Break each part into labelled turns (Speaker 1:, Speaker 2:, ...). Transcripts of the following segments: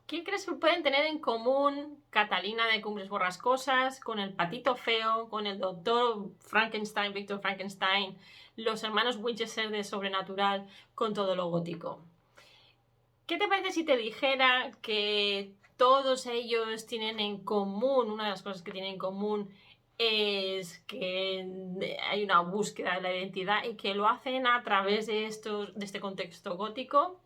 Speaker 1: ¿Qué crees que pueden tener en común Catalina de Cumbres Borrascosas con el Patito Feo, con el doctor Frankenstein, Víctor Frankenstein, los hermanos Winchester de Sobrenatural, con todo lo gótico? ¿Qué te parece si te dijera que todos ellos tienen en común, una de las cosas que tienen en común es que hay una búsqueda de la identidad y que lo hacen a través de este contexto gótico?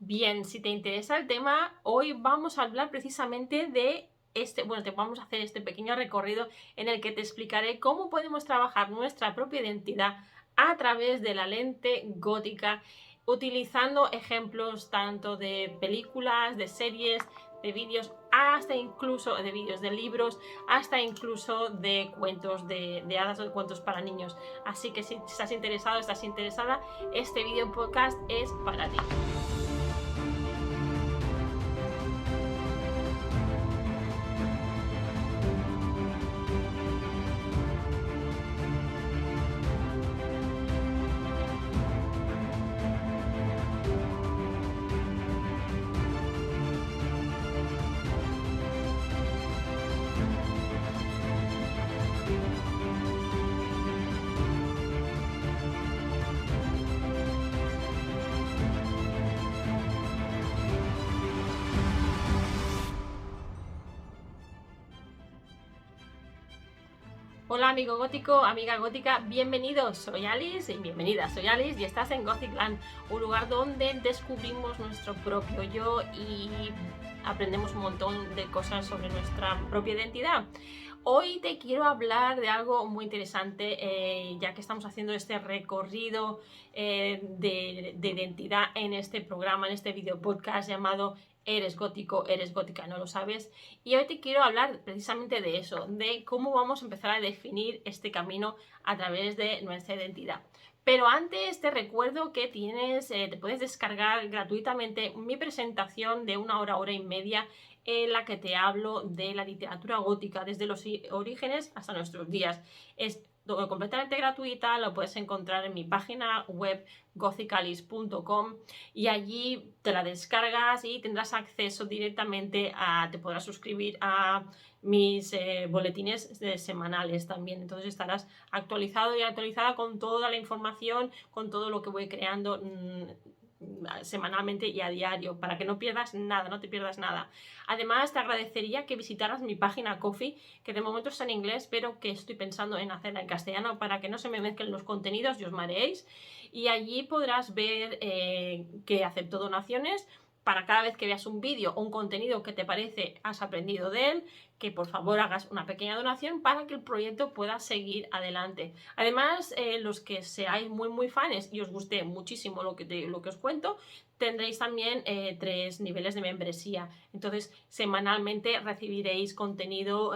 Speaker 1: Bien, si te interesa el tema, hoy vamos a hablar precisamente de te vamos a hacer este pequeño recorrido en el que te explicaré cómo podemos trabajar nuestra propia identidad a través de la lente gótica, utilizando ejemplos tanto de películas, de series, de vídeos, hasta incluso de vídeos de libros, hasta incluso de cuentos de hadas o de cuentos para niños. Así que si estás interesado, estás interesada, este video podcast es para ti. Hola amigo gótico, amiga gótica, bienvenidos, soy Alice y bienvenida, soy Alice y estás en Gothicland, un lugar donde descubrimos nuestro propio yo y aprendemos un montón de cosas sobre nuestra propia identidad. Hoy te quiero hablar de algo muy interesante, ya que estamos haciendo este recorrido de identidad en este programa, en este video podcast llamado Eres gótico, eres gótica, no lo sabes. Y hoy te quiero hablar precisamente de eso, de cómo vamos a empezar a definir este camino a través de nuestra identidad. Pero antes te recuerdo que te puedes descargar gratuitamente mi presentación de 1 hora, hora y media, en la que te hablo de la literatura gótica desde los orígenes hasta nuestros días. Es completamente gratuita, lo puedes encontrar en mi página web gothicalis.com y allí te la descargas y tendrás acceso directamente te podrás suscribir a mis boletines semanales también, entonces estarás actualizado y actualizada con toda la información, con todo lo que voy creando semanalmente y a diario, para que no pierdas nada, no te pierdas nada. Además, te agradecería que visitaras mi página Ko-fi, que de momento está en inglés, pero que estoy pensando en hacerla en castellano para que no se me mezclen los contenidos y os mareéis. Y allí podrás ver que acepto donaciones para cada vez que veas un vídeo o un contenido que te parece has aprendido de él, que por favor hagas una pequeña donación para que el proyecto pueda seguir adelante. Además, los que seáis muy fans y os guste muchísimo lo que os cuento, tendréis también 3 niveles de membresía. Entonces, semanalmente recibiréis contenido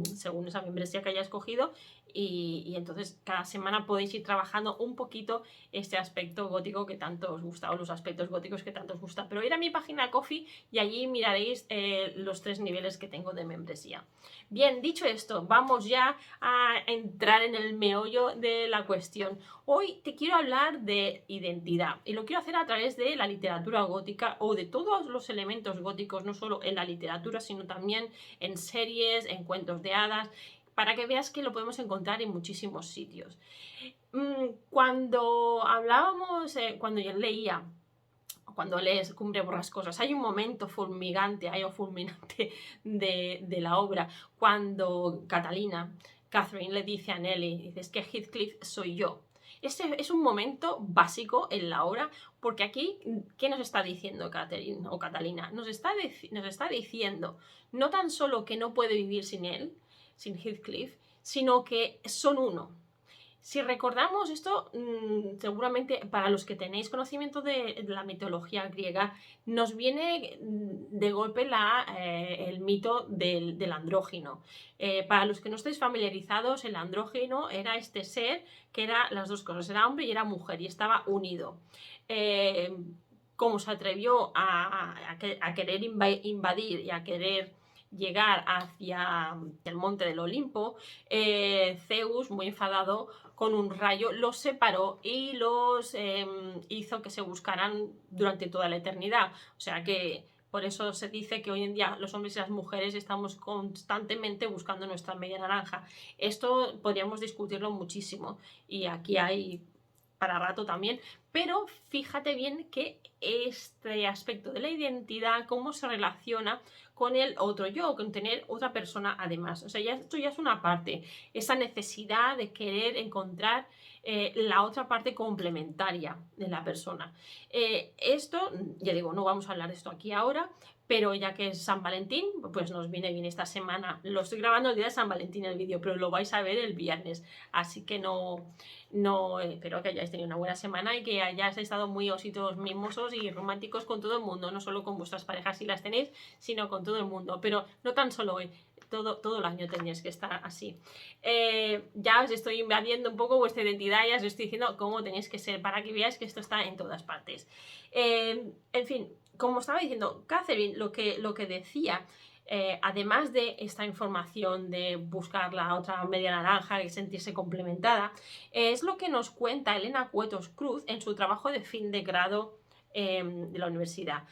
Speaker 1: según esa membresía que hayáis cogido y entonces cada semana podéis ir trabajando un poquito este aspecto gótico que tanto os gusta, o los aspectos góticos que tanto os gusta. Pero ir a mi página Ko-fi y allí miraréis los 3 niveles que tengo de membresía. Bien, dicho esto, vamos ya a entrar en el meollo de la cuestión. Hoy te quiero hablar de identidad y lo quiero hacer a través de la literatura gótica o de todos los elementos góticos, no solo en la literatura, sino también en series, en cuentos de hadas, para que veas que lo podemos encontrar en muchísimos sitios. Cuando hablábamos, cuando yo leía, cuando lees Cumbre Borrascosas, hay un momento fulminante de la obra, cuando Catherine le dice a Nelly, dice, es que Heathcliff soy yo. Este es un momento básico en la obra, porque aquí, ¿qué nos está diciendo Catherine o Catalina? Nos está diciendo no tan solo que no puede vivir sin él, sin Heathcliff, sino que son uno. Si recordamos esto, seguramente para los que tenéis conocimiento de la mitología griega, nos viene de golpe el mito del andrógino. Para los que no estéis familiarizados, el andrógino era este ser que era las dos cosas, era hombre y era mujer y estaba unido. Como se atrevió a querer invadir y a querer llegar hacia el monte del Olimpo, Zeus, muy enfadado, con un rayo los separó y los hizo que se buscaran durante toda la eternidad. O sea que Por eso se dice que hoy en día los hombres y las mujeres estamos constantemente buscando nuestra media naranja. Esto podríamos discutirlo muchísimo y aquí hay para rato también, pero fíjate bien que este aspecto de la identidad, cómo se relaciona con el otro yo, con tener otra persona además. O sea, esto ya es una parte, esa necesidad de querer encontrar la otra parte complementaria de la persona. Esto, ya digo, no vamos a hablar de esto aquí ahora, pero ya que es San Valentín, pues nos viene bien esta semana. Lo estoy grabando el día de San Valentín el vídeo, pero lo vais a ver el viernes, así que espero que hayáis tenido una buena semana y que hayáis estado muy ositos, mimosos y románticos con todo el mundo, no solo con vuestras parejas si las tenéis, sino con todo el mundo, pero no tan solo hoy. Todo el año tenéis que estar así. Ya os estoy invadiendo un poco vuestra identidad, ya os estoy diciendo cómo tenéis que ser para que veáis que esto está en todas partes. En fin, como estaba diciendo, Catherine lo que decía, además de esta información de buscar la otra media naranja y sentirse complementada, es lo que nos cuenta Elena Cuetos Cruz en su trabajo de fin de grado de la universidad.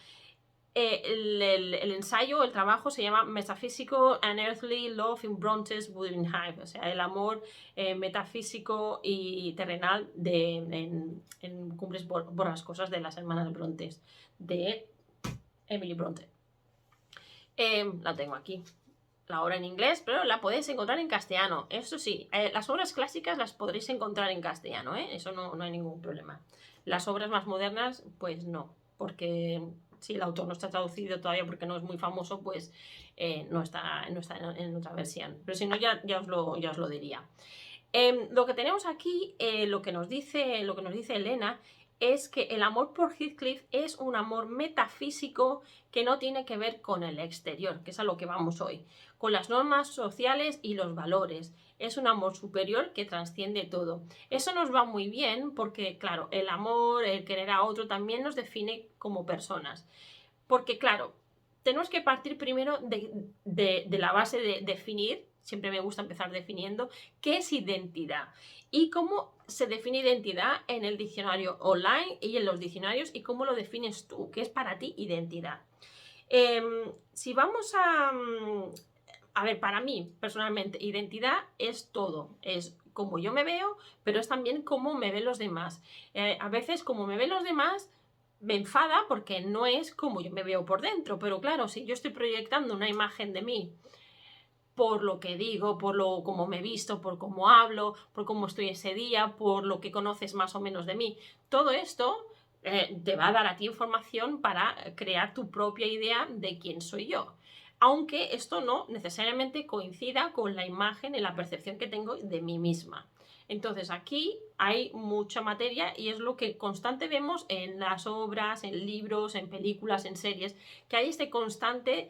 Speaker 1: El ensayo, el trabajo se llama Metaphysical and Earthly Love in Brontes Wuthering Heights, o sea, el amor metafísico y terrenal en Cumbres Borrascosas de las hermanas Brontes, de Emily Bronte. La tengo aquí, la obra en inglés, pero la podéis encontrar en castellano. Eso sí, las obras clásicas las podréis encontrar en castellano, eso no hay ningún problema. Las obras más modernas, pues no, porque si el autor no está traducido todavía porque no es muy famoso, pues no está en otra versión. Pero si no, ya os lo diría. Lo que tenemos aquí, lo que nos dice Elena, es que el amor por Heathcliff es un amor metafísico que no tiene que ver con el exterior, que es a lo que vamos hoy, con las normas sociales y los valores. Es un amor superior que trasciende todo. Eso nos va muy bien porque, claro, el amor, el querer a otro también nos define como personas. Porque, claro, tenemos que partir primero de la base de definir, siempre me gusta empezar definiendo, qué es identidad y cómo se define identidad en el diccionario online y en los diccionarios y cómo lo defines tú, qué es para ti identidad. Si vamos a ver, para mí, personalmente, identidad es todo, es como yo me veo, pero es también cómo me ven los demás. A veces, como me ven los demás, me enfada porque no es como yo me veo por dentro, pero claro, si yo estoy proyectando una imagen de mí por lo que digo, por lo como me he visto, por cómo hablo, por cómo estoy ese día, por lo que conoces más o menos de mí, todo esto te va a dar a ti información para crear tu propia idea de quién soy yo. Aunque esto no necesariamente coincida con la imagen y la percepción que tengo de mí misma. Entonces aquí hay mucha materia y es lo que constante vemos en las obras, en libros, en películas, en series, que hay este constante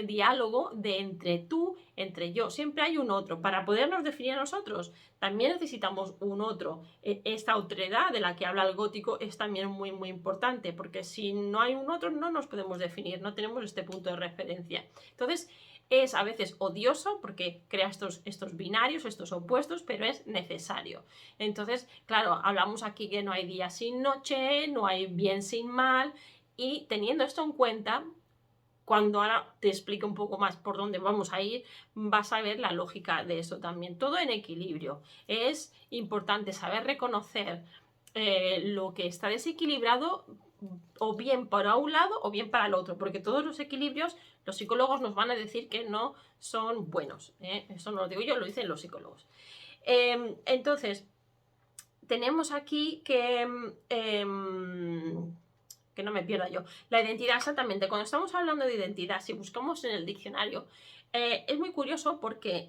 Speaker 1: diálogo de entre tú, entre yo. Siempre hay un otro. Para podernos definir a nosotros, también necesitamos un otro. Esta otredad de la que habla el gótico es también muy, muy importante, porque si no hay un otro no nos podemos definir, no tenemos este punto de referencia. Entonces, es a veces odioso porque crea estos binarios, estos opuestos, pero es necesario. Entonces, claro, hablamos aquí que no hay día sin noche, no hay bien sin mal, y teniendo esto en cuenta, cuando ahora te explique un poco más por dónde vamos a ir, vas a ver la lógica de eso también. Todo en equilibrio. Es importante saber reconocer lo que está desequilibrado o bien para un lado o bien para el otro, porque todos los equilibrios los psicólogos nos van a decir que no son buenos. Eso no lo digo yo, lo dicen los psicólogos. Entonces, tenemos aquí que no me pierda yo. La identidad, exactamente. Cuando estamos hablando de identidad, si buscamos en el diccionario, es muy curioso porque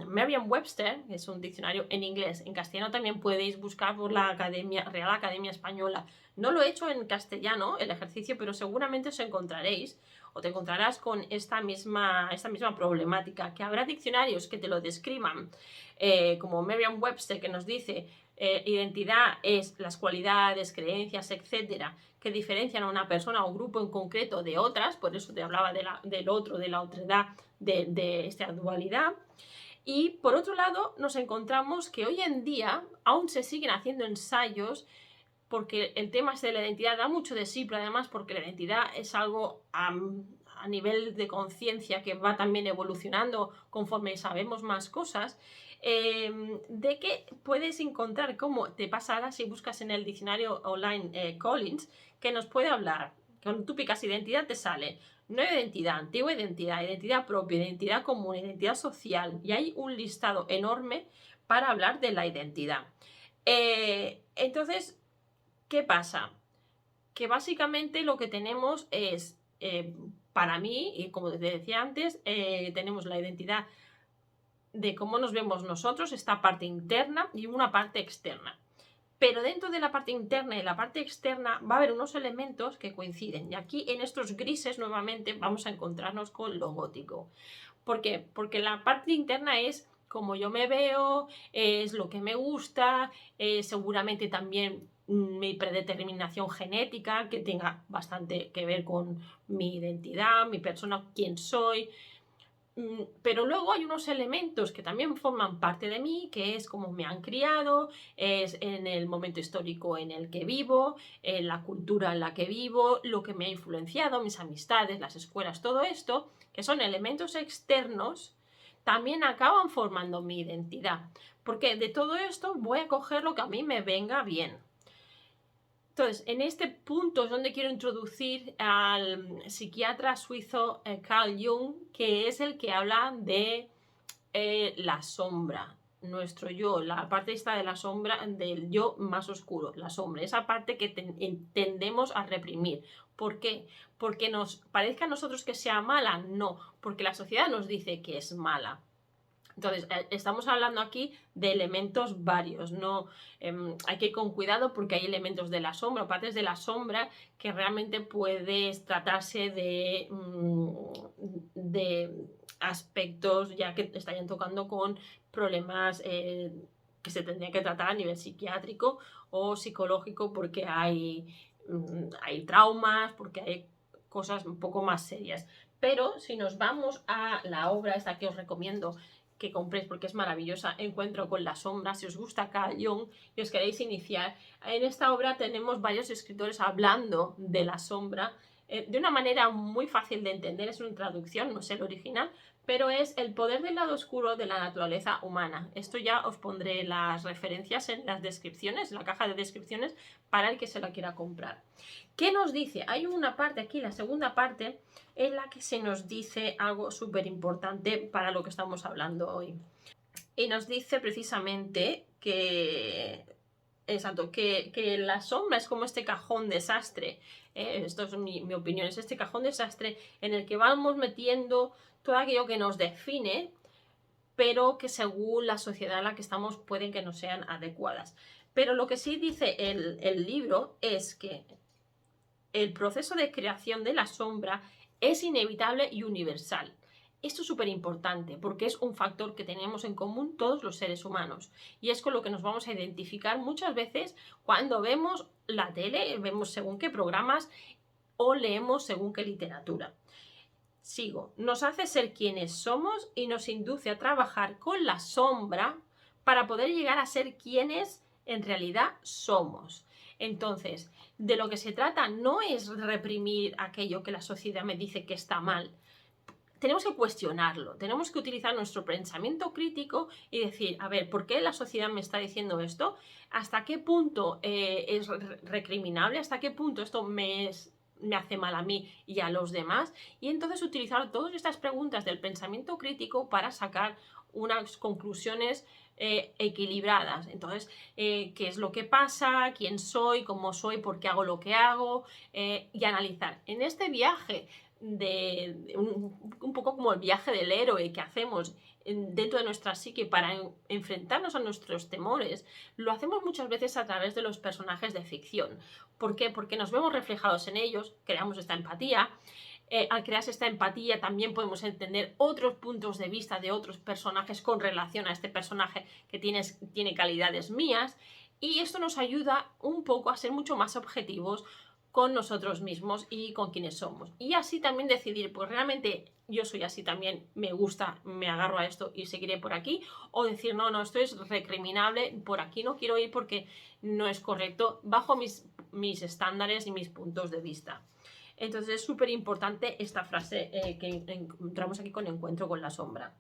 Speaker 1: Merriam-Webster, que es un diccionario en inglés, en castellano también podéis buscar por la Real Academia Española. No lo he hecho en castellano, el ejercicio, pero seguramente os encontraréis o te encontrarás con esta misma problemática, que habrá diccionarios que te lo describan, como Merriam-Webster, que nos dice identidad es las cualidades, creencias, etcétera, que diferencian a una persona o grupo en concreto de otras, por eso te hablaba del otro, de la otredad, de esta dualidad. Y por otro lado nos encontramos que hoy en día aún se siguen haciendo ensayos porque el tema de la identidad da mucho de sí, pero además porque la identidad es algo a nivel de conciencia que va también evolucionando conforme sabemos más cosas, de que puedes encontrar, como te pasará si buscas en el diccionario online Collins, que nos puede hablar. Cuando tú picas identidad te sale nueva identidad, antigua identidad, identidad propia, identidad común, identidad social, y hay un listado enorme para hablar de la identidad. Entonces, ¿qué pasa? Que básicamente lo que tenemos es, para mí, y como te decía antes, tenemos la identidad de cómo nos vemos nosotros, esta parte interna y una parte externa. Pero dentro de la parte interna y la parte externa va a haber unos elementos que coinciden. Y aquí en estos grises nuevamente vamos a encontrarnos con lo gótico. ¿Por qué? Porque la parte interna es como yo me veo, es lo que me gusta, seguramente también mi predeterminación genética, que tenga bastante que ver con mi identidad, mi persona, quién soy. Pero luego hay unos elementos que también forman parte de mí, que es cómo me han criado, es en el momento histórico en el que vivo, en la cultura en la que vivo, lo que me ha influenciado, mis amistades, las escuelas, todo esto, que son elementos externos, también acaban formando mi identidad. Porque de todo esto voy a coger lo que a mí me venga bien. Entonces, en este punto es donde quiero introducir al psiquiatra suizo Carl Jung, que es el que habla de la sombra, nuestro yo, la parte esta de la sombra, del yo más oscuro, la sombra, esa parte que tendemos a reprimir. ¿Por qué? ¿Porque nos parezca a nosotros que sea mala? No, porque la sociedad nos dice que es mala. Entonces, estamos hablando aquí de elementos varios, no hay que ir con cuidado porque hay elementos de la sombra o partes de la sombra que realmente puedes tratarse de aspectos ya que estarían tocando con problemas que se tendrían que tratar a nivel psiquiátrico o psicológico porque hay traumas, porque hay cosas un poco más serias. Pero si nos vamos a la obra esta que os recomiendo que compréis porque es maravillosa, Encuentro con la sombra, si os gusta Carl Jung y os queréis iniciar, en esta obra tenemos varios escritores hablando de la sombra de una manera muy fácil de entender, es una traducción, no sé el original, pero es el poder del lado oscuro de la naturaleza humana. Esto ya os pondré las referencias en las descripciones, en la caja de descripciones, para el que se la quiera comprar. ¿Qué nos dice? Hay una parte aquí, la segunda parte, en la que se nos dice algo súper importante para lo que estamos hablando hoy. Y nos dice precisamente que, exacto, que la sombra es como este cajón desastre. Esto es mi opinión, es este cajón desastre en el que vamos metiendo todo aquello que nos define, pero que según la sociedad en la que estamos pueden que no sean adecuadas. Pero lo que sí dice el libro es que el proceso de creación de la sombra es inevitable y universal. Esto es súper importante porque es un factor que tenemos en común todos los seres humanos y es con lo que nos vamos a identificar muchas veces cuando vemos la tele, vemos según qué programas o leemos según qué literatura. Sigo, nos hace ser quienes somos y nos induce a trabajar con la sombra para poder llegar a ser quienes en realidad somos. Entonces, de lo que se trata no es reprimir aquello que la sociedad me dice que está mal. Tenemos que cuestionarlo, tenemos que utilizar nuestro pensamiento crítico y decir, a ver, ¿por qué la sociedad me está diciendo esto? ¿Hasta qué punto es recriminable? ¿Hasta qué punto esto me hace mal a mí y a los demás? Y entonces utilizar todas estas preguntas del pensamiento crítico para sacar unas conclusiones equilibradas. Entonces, ¿qué es lo que pasa? ¿Quién soy? ¿Cómo soy? ¿Por qué hago lo que hago? Y analizar. En este viaje un poco como el viaje del héroe que hacemos dentro de nuestra psique para enfrentarnos a nuestros temores, lo hacemos muchas veces a través de los personajes de ficción. ¿Por qué? Porque nos vemos reflejados en ellos, creamos esta empatía. Al crearse esta empatía también podemos entender otros puntos de vista de otros personajes con relación a este personaje que tiene calidades mías, y esto nos ayuda un poco a ser mucho más objetivos con nosotros mismos y con quienes somos. Y así también decidir, pues realmente yo soy así también, me gusta, me agarro a esto y seguiré por aquí, o decir, no, no, esto es recriminable, por aquí no quiero ir porque no es correcto, bajo mis estándares y mis puntos de vista. Entonces es súper importante esta frase que encontramos aquí con encuentro con la sombra.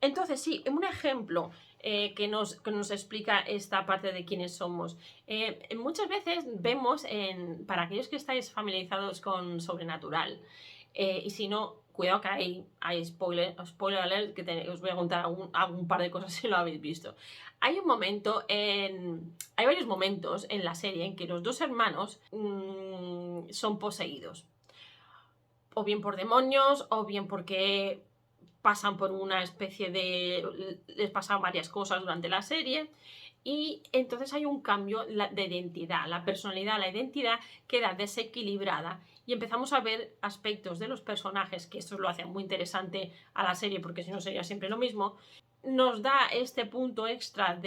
Speaker 1: Entonces, sí, un ejemplo que nos explica esta parte de quiénes somos. Muchas veces vemos, para aquellos que estáis familiarizados con Sobrenatural, y si no, cuidado que hay spoiler alert, que os voy a contar algún par de cosas si lo habéis visto. Hay varios momentos en la serie en que los dos hermanos son poseídos. O bien por demonios, o bien porque pasan por una especie de... les pasan varias cosas durante la serie, y entonces hay un cambio de identidad, la personalidad, la identidad queda desequilibrada y empezamos a ver aspectos de los personajes, que esto lo hace muy interesante a la serie porque si no sería siempre lo mismo, nos da este punto extra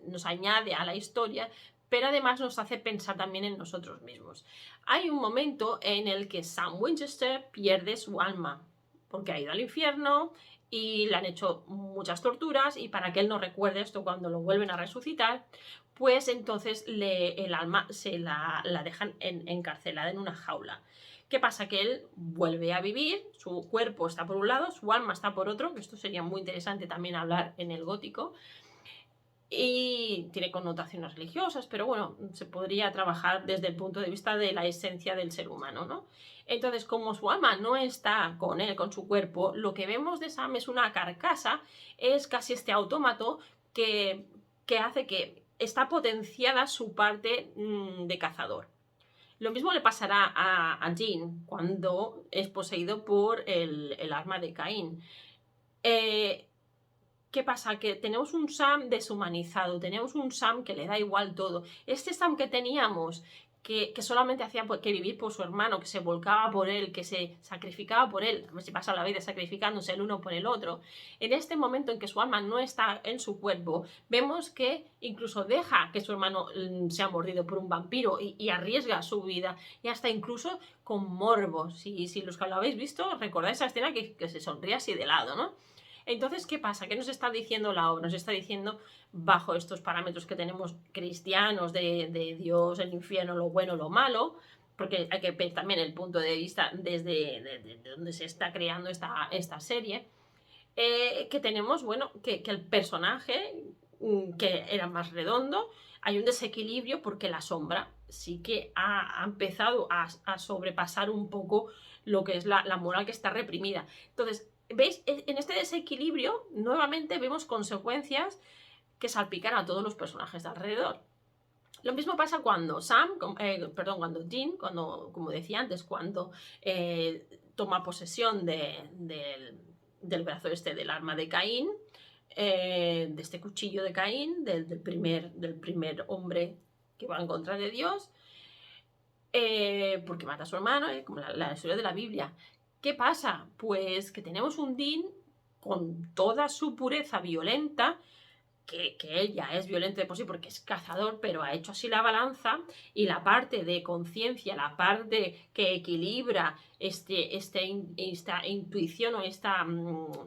Speaker 1: nos añade a la historia, pero además nos hace pensar también en nosotros mismos. Hay un momento en el que Sam Winchester pierde su alma, porque ha ido al infierno y le han hecho muchas torturas, y para que él no recuerde esto cuando lo vuelven a resucitar, pues entonces el alma se la dejan encarcelada en una jaula. ¿Qué pasa? Que él vuelve a vivir, su cuerpo está por un lado, su alma está por otro, que esto sería muy interesante también hablar en el gótico, y tiene connotaciones religiosas, pero bueno, se podría trabajar desde el punto de vista de la esencia del ser humano, ¿no? Entonces, como su alma no está con él, con su cuerpo, lo que vemos de Sam es una carcasa, es casi este autómato que hace que está potenciada su parte de cazador. Lo mismo le pasará a Jean cuando es poseído por el arma de Caín. ¿Qué pasa? Que tenemos un Sam deshumanizado, tenemos un Sam que le da igual todo. Este Sam que teníamos, que solamente hacía que vivir por su hermano, que se volcaba por él, que se sacrificaba por él, a ver si pasa la vida sacrificándose el uno por el otro, en este momento en que su alma no está en su cuerpo, vemos que incluso deja que su hermano sea mordido por un vampiro y arriesga su vida, y hasta incluso con morbo. Si los que lo habéis visto, recordáis esa escena que se sonríe así de lado, ¿no? Entonces, ¿qué pasa? ¿Qué nos está diciendo la obra? Nos está diciendo, bajo estos parámetros que tenemos cristianos de Dios, el infierno, lo bueno, lo malo, porque hay que ver también el punto de vista desde donde se está creando esta serie, que tenemos, bueno, que el personaje, que era más redondo, hay un desequilibrio porque la sombra sí que ha empezado a sobrepasar un poco lo que es la moral que está reprimida. Entonces, ¿veis? En este desequilibrio, nuevamente vemos consecuencias que salpican a todos los personajes de alrededor. Lo mismo pasa cuando cuando Jean, como decía antes, cuando toma posesión del brazo del arma de Caín, de este cuchillo de Caín, del primer hombre que va en contra de Dios, porque mata a su hermano, como la historia de la Biblia. ¿Qué pasa? Pues que tenemos un Dean con toda su pureza violenta, que él ya es violento de por sí porque es cazador, pero ha hecho así la balanza, y la parte de conciencia, la parte que equilibra esta intuición, o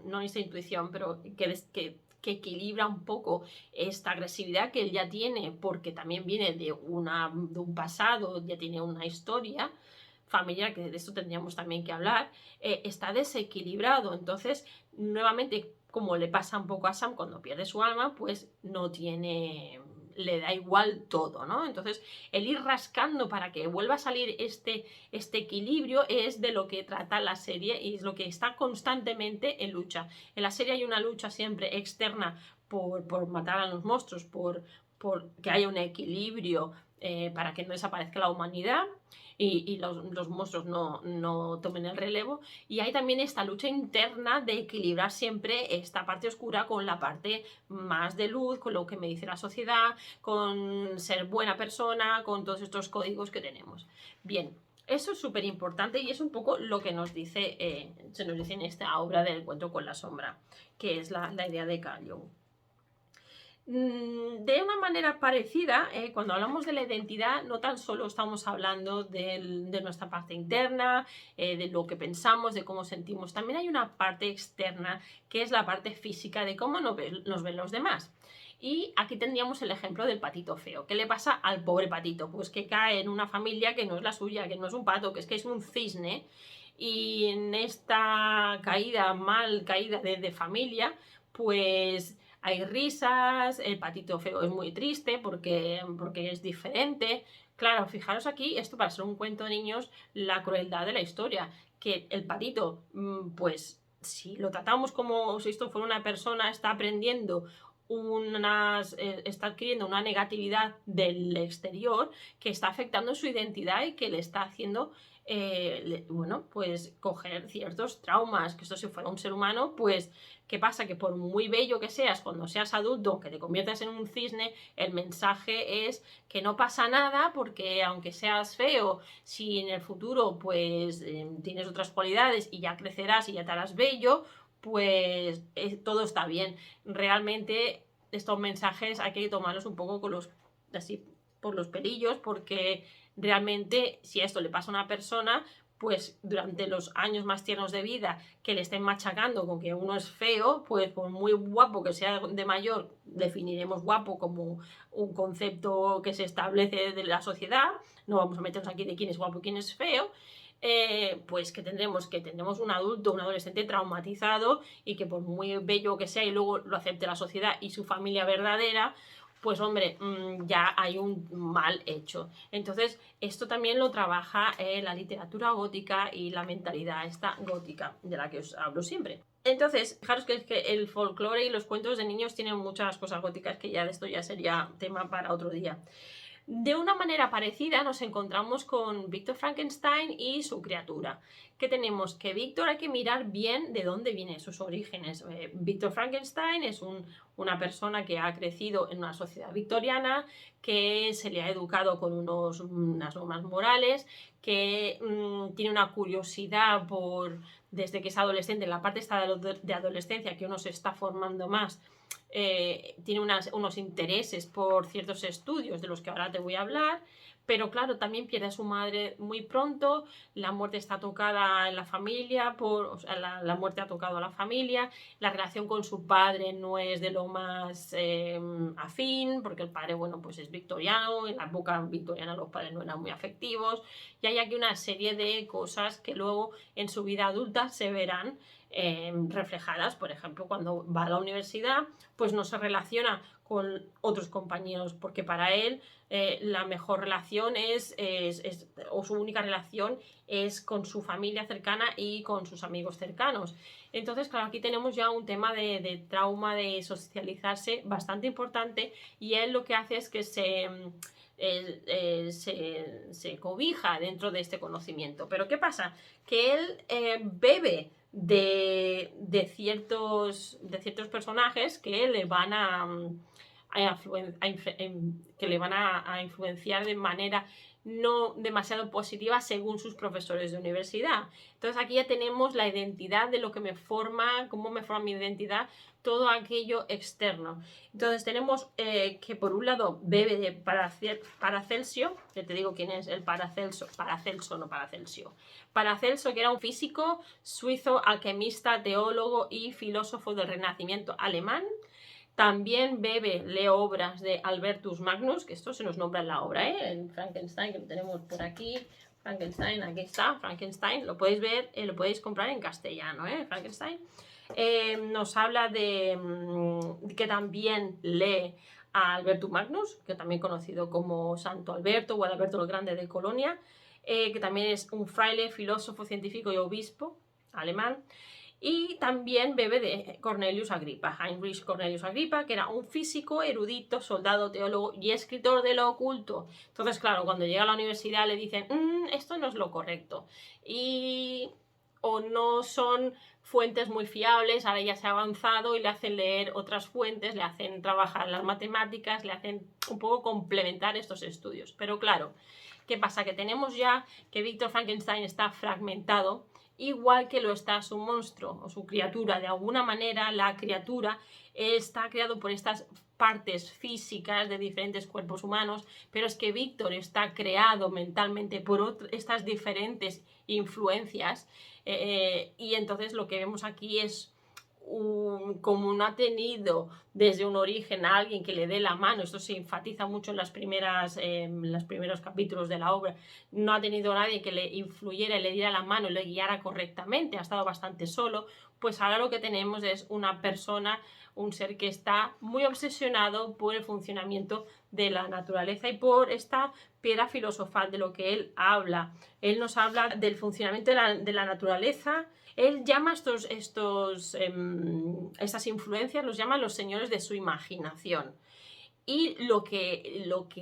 Speaker 1: no esta intuición, pero que equilibra un poco esta agresividad que él ya tiene, porque también viene de un pasado, ya tiene una historia familiar, que de esto tendríamos también que hablar, está desequilibrado. Entonces, nuevamente, como le pasa un poco a Sam cuando pierde su alma, pues le da igual todo, ¿no? Entonces, el ir rascando para que vuelva a salir este equilibrio es de lo que trata la serie, y es lo que está constantemente en lucha. En la serie hay una lucha siempre externa por matar a los monstruos, por que haya un equilibrio para que no desaparezca la humanidad y los monstruos no tomen el relevo, y hay también esta lucha interna de equilibrar siempre esta parte oscura con la parte más de luz, con lo que me dice la sociedad, con ser buena persona, con todos estos códigos que tenemos. Bien, eso es súper importante y es un poco lo que se nos dice en esta obra del encuentro con la sombra, que es la idea de Carl Jung. De una manera parecida, cuando hablamos de la identidad, no tan solo estamos hablando de nuestra parte interna, de lo que pensamos, de cómo sentimos, también hay una parte externa, que es la parte física de cómo nos ven los demás. Y aquí tendríamos el ejemplo del patito feo. ¿Qué le pasa al pobre patito? Pues que cae en una familia que no es la suya, que no es un pato, que es un cisne. Y en esta mal caída de familia, pues hay risas, el patito feo es muy triste porque es diferente. Claro, fijaros aquí, esto para ser un cuento de niños, la crueldad de la historia, que el patito, pues si lo tratamos como si esto fuera una persona, está aprendiendo está adquiriendo una negatividad del exterior que está afectando su identidad y que le está haciendo bueno, pues coger ciertos traumas, que esto si fuera un ser humano, pues ¿qué pasa? Que por muy bello que seas, cuando seas adulto, que te conviertas en un cisne, el mensaje es que no pasa nada porque aunque seas feo, si en el futuro pues tienes otras cualidades y ya crecerás y ya te harás bello, pues todo está bien. Realmente estos mensajes hay que tomarlos un poco así por los pelillos, porque realmente si esto le pasa a una persona, pues durante los años más tiernos de vida que le estén machacando con que uno es feo, pues por muy guapo que sea de mayor, definiremos guapo como un concepto que se establece de la sociedad, no vamos a meternos aquí de quién es guapo y quién es feo, pues que tendremos un adulto, un adolescente traumatizado y que por muy bello que sea y luego lo acepte la sociedad y su familia verdadera, pues hombre, ya hay un mal hecho. Entonces, esto también lo trabaja la literatura gótica y la mentalidad esta gótica, de la que os hablo siempre. Entonces, fijaros que el folclore y los cuentos de niños tienen muchas cosas góticas que ya de esto ya sería tema para otro día. De una manera parecida nos encontramos con Víctor Frankenstein y su criatura. ¿Qué tenemos? Que Víctor hay que mirar bien de dónde vienen sus orígenes. Víctor Frankenstein es una persona que ha crecido en una sociedad victoriana, que se le ha educado con unas normas morales, que tiene una curiosidad desde que es adolescente, en la parte esta de adolescencia, que uno se está formando más, tiene unos intereses por ciertos estudios de los que ahora te voy a hablar, pero claro, también pierde a su madre muy pronto, la muerte está tocada en la familia, o sea, la muerte ha tocado a la familia, la relación con su padre no es de lo más afín, porque el padre, bueno, pues es victoriano, en la época victoriana los padres no eran muy afectivos, y hay aquí una serie de cosas que luego en su vida adulta se verán reflejadas. Por ejemplo, cuando va a la universidad, pues no se relaciona con otros compañeros, porque para él la mejor relación o su única relación es con su familia cercana y con sus amigos cercanos. Entonces, claro, aquí tenemos ya un tema de trauma, de socializarse bastante importante, y él lo que hace es que se cobija dentro de este conocimiento. Pero ¿qué pasa? Que él bebe de ciertos personajes que le van a influenciar de manera no demasiado positiva según sus profesores de universidad. Entonces aquí ya tenemos la identidad de lo que cómo me forma mi identidad, todo aquello externo. Entonces tenemos que por un lado bebe de Paracelso, que te digo quién es el Paracelso, no Paracelsio. Paracelso, que era un físico suizo, alquimista, teólogo y filósofo del Renacimiento alemán. También lee obras de Albertus Magnus, que esto se nos nombra en la obra, en Frankenstein, que lo tenemos por aquí. Frankenstein, aquí está, Frankenstein, lo podéis ver, lo podéis comprar en castellano, Frankenstein. Nos habla de que también lee a Albertus Magnus, que también conocido como Santo Alberto o Alberto el Grande de Colonia, que también es un fraile, filósofo, científico y obispo alemán. Y también bebe de Cornelius Agrippa, Heinrich Cornelius Agrippa, que era un físico, erudito, soldado, teólogo y escritor de lo oculto. Entonces, claro, cuando llega a la universidad le dicen, esto no es lo correcto. O no son fuentes muy fiables, ahora ya se ha avanzado y le hacen leer otras fuentes, le hacen trabajar las matemáticas, le hacen un poco complementar estos estudios. Pero claro, ¿qué pasa? Que tenemos ya que Víctor Frankenstein está fragmentado igual que lo está su monstruo o su criatura. De alguna manera la criatura está creado por estas partes físicas de diferentes cuerpos humanos, pero es que Víctor está creado mentalmente por estas diferentes influencias, y entonces lo que vemos aquí es como no ha tenido desde un origen a alguien que le dé la mano. Esto se enfatiza mucho en los primeros capítulos de la obra. No ha tenido nadie que le influyera, le diera la mano y le guiara correctamente, ha estado bastante solo. Pues ahora lo que tenemos es una persona, un ser que está muy obsesionado por el funcionamiento de la naturaleza y por esta piedra filosofal de lo que él habla. Él nos habla del funcionamiento de la naturaleza. Él llama estas influencias, los llama los señores de su imaginación. Y lo que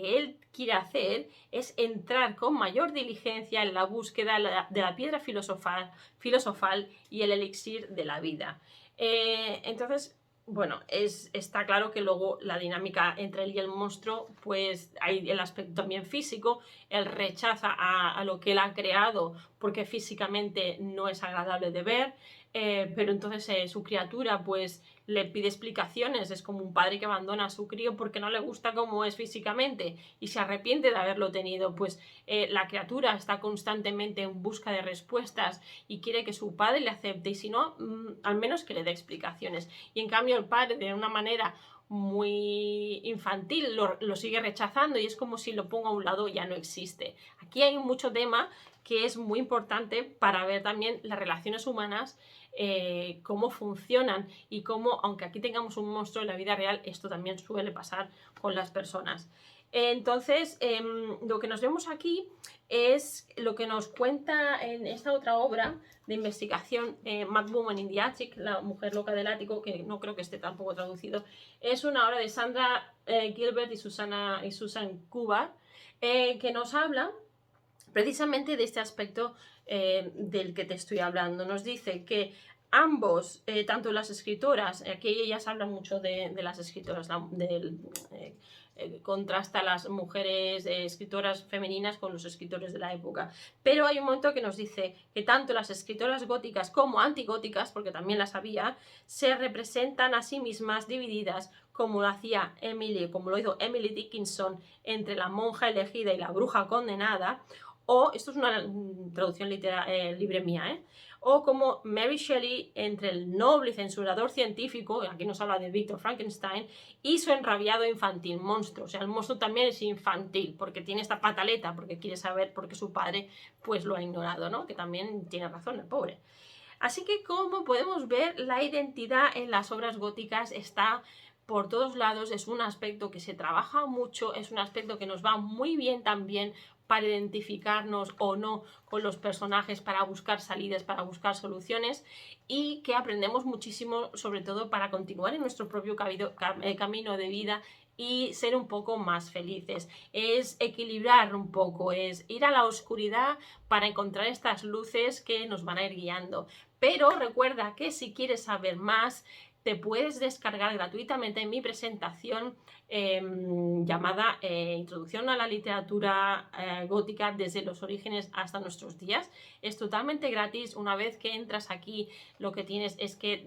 Speaker 1: él quiere hacer es entrar con mayor diligencia en la búsqueda de la piedra filosofal y el elixir de la vida. Entonces, bueno, está claro que luego la dinámica entre él y el monstruo, pues hay el aspecto también físico. Él rechaza a lo que él ha creado porque físicamente no es agradable de ver, pero entonces su criatura pues le pide explicaciones. Es como un padre que abandona a su crío porque no le gusta cómo es físicamente y se arrepiente de haberlo tenido. Pues la criatura está constantemente en busca de respuestas y quiere que su padre le acepte, y si no, al menos que le dé explicaciones. Y en cambio el padre, de una manera muy infantil, lo sigue rechazando y es como si lo ponga a un lado, ya no existe. Aquí hay mucho tema que es muy importante para ver también las relaciones humanas, cómo funcionan y cómo, aunque aquí tengamos un monstruo en la vida real, esto también suele pasar con las personas. Entonces, lo que nos vemos aquí es lo que nos cuenta en esta otra obra de investigación, Mad Woman in the Attic, la mujer loca del ático, que no creo que esté tampoco traducido. Es una obra de Sandra Gilbert y Susan Kubar, que nos habla precisamente de este aspecto del que te estoy hablando. Nos dice que ambos, tanto las escritoras, aquí ellas hablan mucho de las escritoras, contrasta a las mujeres escritoras femeninas con los escritores de la época, pero hay un momento que nos dice que tanto las escritoras góticas como antigóticas, porque también las había, se representan a sí mismas divididas, como lo hizo Emily Dickinson entre la monja elegida y la bruja condenada, o, esto es una traducción libre mía, o como Mary Shelley entre el noble y censurador científico, aquí nos habla de Victor Frankenstein, y su enrabiado infantil monstruo. O sea, el monstruo también es infantil, porque tiene esta pataleta, porque quiere saber por qué su padre pues lo ha ignorado, ¿no? Que también tiene razón el pobre. Así que, como podemos ver, la identidad en las obras góticas está por todos lados. Es un aspecto que se trabaja mucho, es un aspecto que nos va muy bien también para identificarnos o no con los personajes, para buscar salidas, para buscar soluciones, y que aprendemos muchísimo, sobre todo para continuar en nuestro propio camino de vida y ser un poco más felices. Es equilibrar un poco, es ir a la oscuridad para encontrar estas luces que nos van a ir guiando. Pero recuerda que si quieres saber más, te puedes descargar gratuitamente mi presentación llamada Introducción a la literatura gótica desde los orígenes hasta nuestros días. Es totalmente gratis. Una vez que entras aquí, lo que tienes es que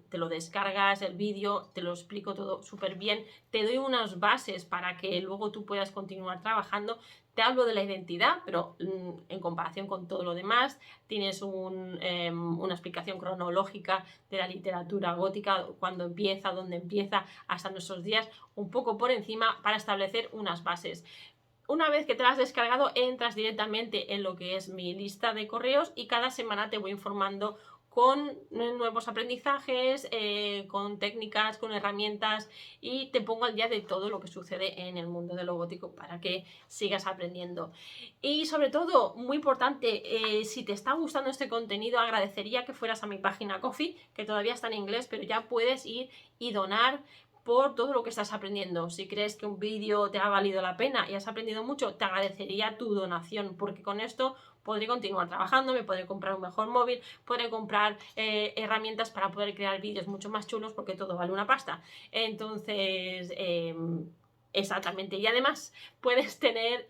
Speaker 1: te lo descargas, el vídeo, te lo explico todo súper bien, te doy unas bases para que luego tú puedas continuar trabajando. Te hablo de la identidad, pero en comparación con todo lo demás, tienes una explicación cronológica de la literatura gótica, cuándo empieza, dónde empieza, hasta nuestros días, un poco por encima, para establecer unas bases. Una vez que te la has descargado, entras directamente en lo que es mi lista de correos y cada semana te voy informando con nuevos aprendizajes, con técnicas, con herramientas, y te pongo al día de todo lo que sucede en el mundo de lo gótico para que sigas aprendiendo. Y sobre todo, muy importante, si te está gustando este contenido, agradecería que fueras a mi página Ko-fi, que todavía está en inglés, pero ya puedes ir y donar por todo lo que estás aprendiendo. Si crees que un vídeo te ha valido la pena y has aprendido mucho, te agradecería tu donación, porque con esto podré continuar trabajando, me podré comprar un mejor móvil, podré comprar herramientas para poder crear vídeos mucho más chulos, porque todo vale una pasta. Entonces, Exactamente, y además puedes tener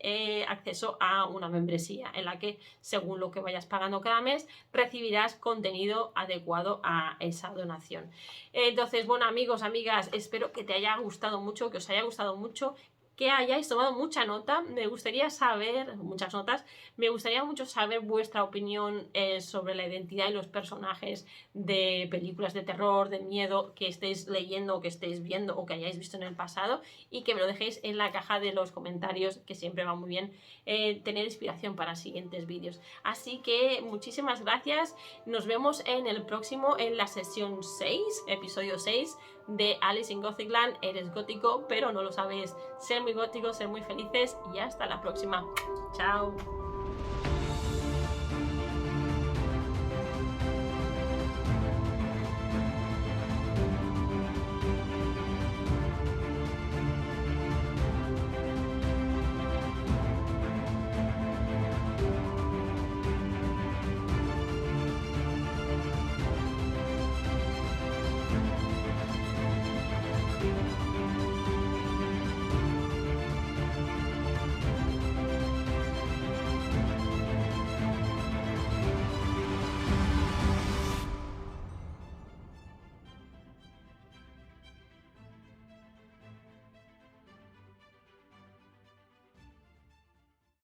Speaker 1: acceso a una membresía en la que, según lo que vayas pagando cada mes, recibirás contenido adecuado a esa donación. Entonces, bueno, amigos, amigas, espero que te haya gustado mucho, que os haya gustado mucho, que hayáis tomado mucha nota. Me gustaría saber, muchas notas, me gustaría mucho saber vuestra opinión sobre la identidad y los personajes de películas de terror, de miedo, que estéis leyendo, o que estéis viendo o que hayáis visto en el pasado, y que me lo dejéis en la caja de los comentarios, que siempre va muy bien tener inspiración para siguientes vídeos. Así que muchísimas gracias, nos vemos en el próximo, en la sesión 6, episodio 6 de Alice in Gothicland. Eres gótico pero no lo sabes, ser muy góticos, ser muy felices, y hasta la próxima. Chao.